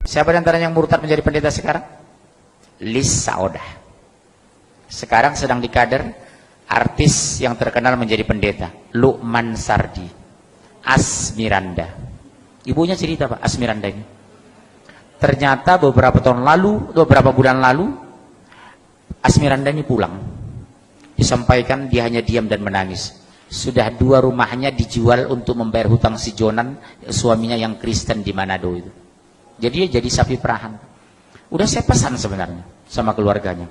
Siapa di antara yang murtad menjadi pendeta sekarang? Lis Saodah. Sekarang sedang dikader artis yang terkenal menjadi pendeta, Lukman Sardi, Asmiranda. Ibunya cerita Pak, Asmiranda ini. Ternyata beberapa bulan lalu, Asmiranda ini pulang. Disampaikan dia hanya diam dan menangis. Sudah 2 rumahnya dijual untuk membayar hutang si Jonan, suaminya yang Kristen di Manado itu. Jadi dia jadi sapi perahan. Udah saya pesan sebenarnya sama keluarganya.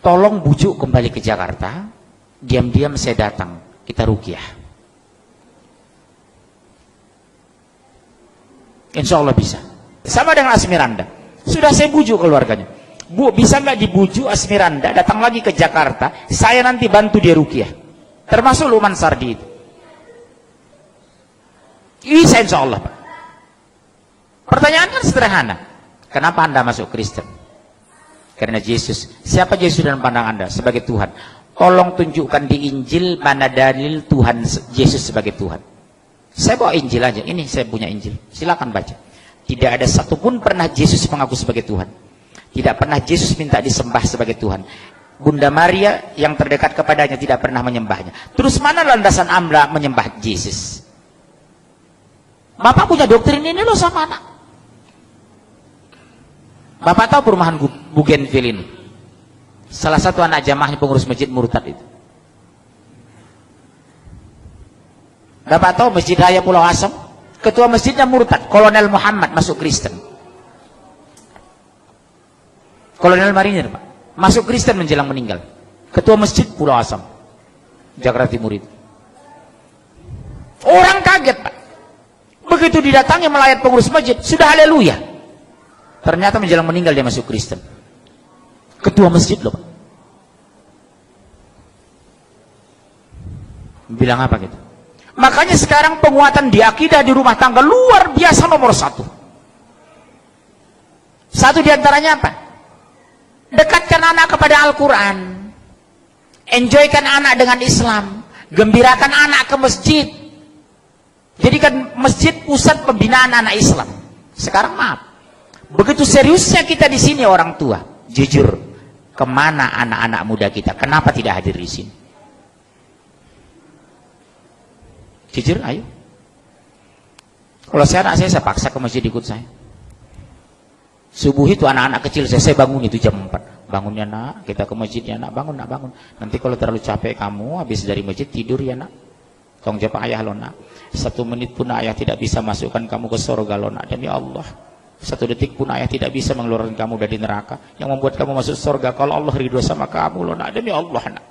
Tolong bujuk kembali ke Jakarta. Diam-diam saya datang, kita ruqyah. Insya Allah bisa. Sama dengan Asmiranda. Sudah saya bujuk keluarganya. Bu, bisa nggak dibujuk Asmiranda datang lagi ke Jakarta? Saya nanti bantu dia ruqyah. Termasuk Lukman Sardi itu. Bisa insya Allah Pak. Pertanyaan kan sederhana. Kenapa Anda masuk Kristen? Karena Yesus. Siapa Yesus dalam pandang Anda? Sebagai Tuhan. Tolong tunjukkan di Injil mana dalil Tuhan Yesus sebagai Tuhan. Saya bawa Injil aja. Ini saya punya Injil. Silakan baca. Tidak ada satupun pernah Yesus mengaku sebagai Tuhan. Tidak pernah Yesus minta disembah sebagai Tuhan. Bunda Maria yang terdekat kepadanya tidak pernah menyembahnya. Terus mana landasan Anda menyembah Yesus? Bapak punya doktrin ini loh sama anak. Bapak tahu perumahan Bougainville ini? Salah satu anak jamaahnya pengurus masjid murtad itu. Bapak tahu Masjid Raya Pulau Asam? Ketua masjidnya murtad, Kolonel Muhammad masuk Kristen. Kolonel Marinir Pak, masuk Kristen menjelang meninggal. Ketua masjid Pulau Asam, Jakarta Timur itu. Orang kaget Pak. Begitu didatangi melayat pengurus masjid, sudah haleluya. Ternyata menjelang meninggal dia masuk Kristen. Ketua masjid loh Pak. Bilang apa gitu? Makanya sekarang penguatan di akidah di rumah tangga luar biasa nomor 1. Satu diantaranya apa? Dekatkan anak kepada Al-Quran. Enjoykan anak dengan Islam. Gembirakan anak ke masjid. Jadikan masjid pusat pembinaan anak Islam. Sekarang maaf. Begitu seriusnya kita di sini orang tua. Jujur. Kemana anak-anak muda kita? Kenapa tidak hadir di sini? Jujur, ayo. Kalau anak saya paksa ke masjid ikut saya. Subuh itu anak-anak kecil saya bangun itu jam 4. Bangunnya nak, kita ke masjid ya nak, bangun nak, bangun. Nanti kalau terlalu capek kamu, habis dari masjid tidur ya nak. Tolong jawab ayah lo nak. 1 menit pun ayah tidak bisa masukkan kamu ke surga lo nak, demi Allah. 1 detik pun ayah tidak bisa mengeluarkan kamu dari neraka. Yang membuat kamu masuk surga kalau Allah ridho sama kamu lo nak, demi Allah nak.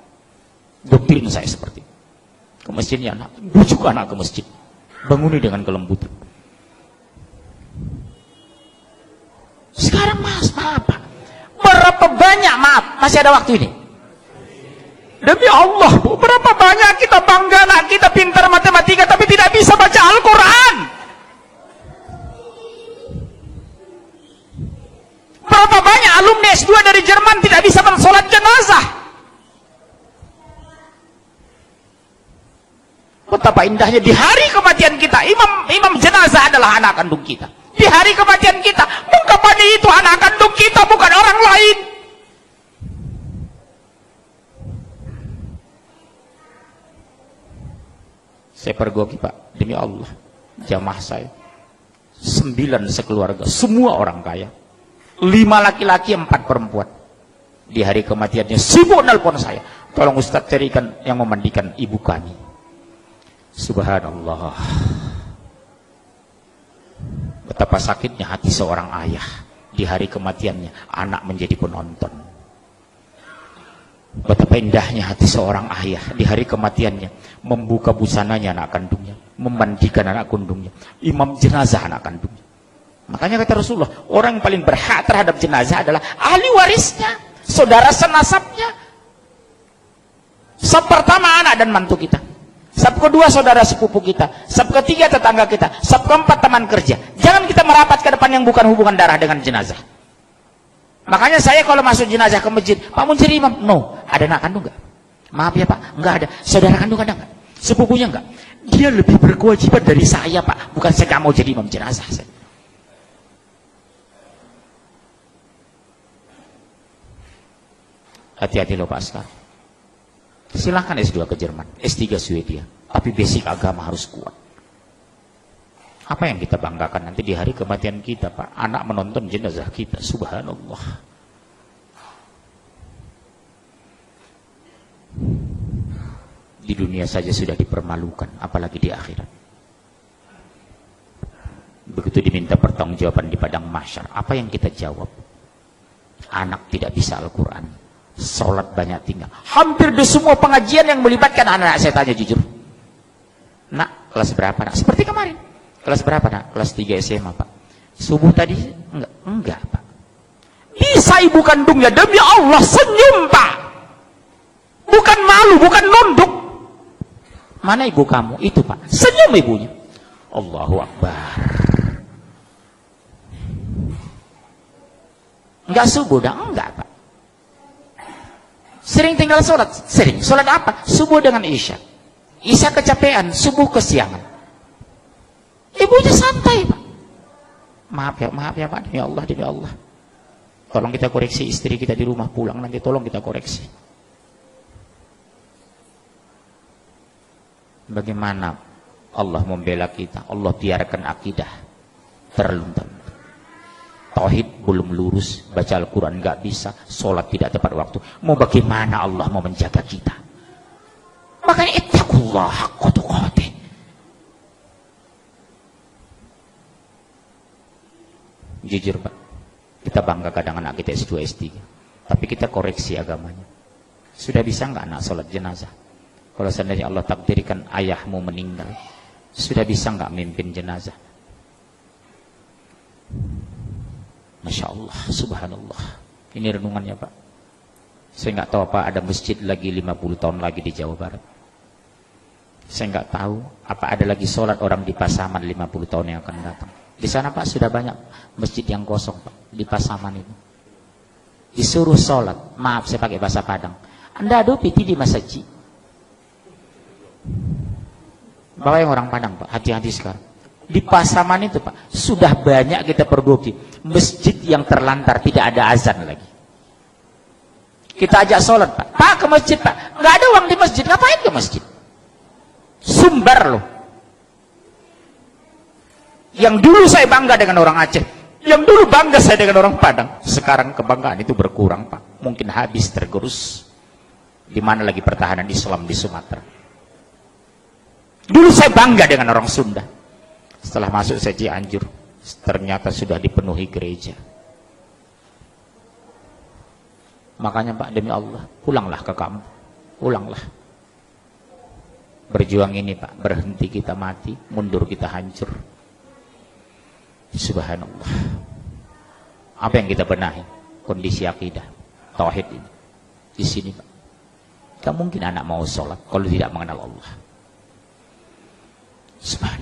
Doktrin saya seperti itu. Ke masjidnya anak, bujuk anak ke masjid, banguni dengan kelembutan. Sekarang mas, maaf Pak, berapa banyak, maaf, masih ada waktu ini, demi Allah Bu, berapa banyak kita bangga anak kita pintar matematika tapi tidak bisa baca Al-Quran. Berapa banyak alumni S2 dari Jerman tidak bisa mensolat jenazah. Betapa indahnya di hari kematian kita, imam jenazah adalah anak kandung kita. Di hari kematian kita, mengkapani itu anak kandung kita, bukan orang lain. Saya pergoki Pak, demi Allah, jamaah saya 9 sekeluarga, semua orang kaya, 5 laki-laki 4 perempuan. Di hari kematiannya sibuk nelpon saya, tolong Ustadz carikan yang memandikan ibu kami. Subhanallah. Betapa sakitnya hati seorang ayah di hari kematiannya, anak menjadi penonton. Betapa indahnya hati seorang ayah di hari kematiannya, membuka busananya anak kandungnya, memandikan anak kandungnya, imam jenazah anak kandungnya. Makanya kata Rasulullah, orang yang paling berhak terhadap jenazah adalah ahli warisnya, saudara senasabnya. Sab pertama anak dan mantu kita. Sab kedua saudara sepupu kita, sab ketiga tetangga kita, sab keempat teman kerja. Jangan kita merapat ke depan yang bukan hubungan darah dengan jenazah. Makanya saya kalau masuk jenazah ke masjid, Pak mau jadi imam? No. Ada anak kandung nggak? Maaf ya Pak, nggak ada. Saudara kandung ada nggak? Sepupunya nggak? Dia lebih berkewajiban dari saya Pak. Bukan saya nggak mau jadi imam jenazah. Hati-hati loh Pak Askar. Silahkan S2 ke Jerman, S3 Swedia, tapi basic agama harus kuat. Apa yang kita banggakan nanti di hari kematian kita, Pak? Anak menonton jenazah kita, subhanallah. Di dunia saja sudah dipermalukan, apalagi di akhirat. Begitu diminta pertanggungjawaban di padang mahsyar, apa yang kita jawab? Anak tidak bisa Al-Quran, sholat banyak tinggal. Hampir di semua pengajian yang melibatkan anak, saya tanya jujur, nak, kelas berapa nak? Seperti kemarin, kelas berapa nak? Kelas 3 SMA Pak. Subuh tadi? Enggak Pak. Bisa ibu kandungnya, demi Allah senyum Pak, bukan malu, bukan nunduk. Mana ibu kamu? Itu Pak, senyum ibunya. Allahu Akbar. Enggak subuh dah? Enggak Pak. Sering tinggal sholat? Sering. Sholat apa? Subuh dengan Isya. Isya kecapean, subuh kesiangan. Ibunya santai Pak. Maaf ya Pak, demi Allah, demi Allah. Tolong kita koreksi istri kita di rumah pulang nanti, tolong kita koreksi. Bagaimana Allah membela kita? Allah biarkan akidah terluntar. Tauhid belum lurus, baca Al-Quran nggak bisa, sholat tidak tepat waktu. Mau bagaimana Allah mau menjaga kita? Makanya ittaqullah haqqa tuqatih. Jujur Pak, kita bangga kadang anak kita S2, S3, tapi kita koreksi agamanya. Sudah bisa nggak anak sholat jenazah? Kalau seandainya Allah takdirkan ayahmu meninggal, sudah bisa nggak mimpin jenazah? Masya Allah, subhanallah. Ini renungannya Pak. Saya nggak tahu apa ada masjid lagi 50 tahun lagi di Jawa Barat. Saya nggak tahu apa ada lagi sholat orang di Pasaman 50 tahun yang akan datang. Di sana Pak sudah banyak masjid yang kosong Pak, di Pasaman itu. Disuruh sholat, maaf saya pakai bahasa Padang, Anda adu piti di masjid. Bapak yang orang Padang Pak, hati-hati sekarang. Di Pasaman itu Pak, sudah banyak kita pergoki masjid yang terlantar, tidak ada azan lagi. Kita ajak sholat Pak, Pak ke masjid Pak, nggak ada uang di masjid, ngapain ke masjid? Sumbar loh. Yang dulu saya bangga dengan orang Aceh, yang dulu bangga saya dengan orang Padang, sekarang kebanggaan itu berkurang Pak, mungkin habis tergerus. Di mana lagi pertahanan Islam di Sumatera? Dulu saya bangga dengan orang Sunda. Setelah masuk saya Cianjur, ternyata sudah dipenuhi gereja. Makanya Pak, demi Allah, pulanglah ke kamu, pulanglah. Berjuang ini Pak, berhenti kita mati, mundur kita hancur. Subhanallah. Apa yang kita benahi? Kondisi akidah, tauhid ini. Di sini Pak, tak mungkin anak mau sholat kalau tidak mengenal Allah. Subhanallah.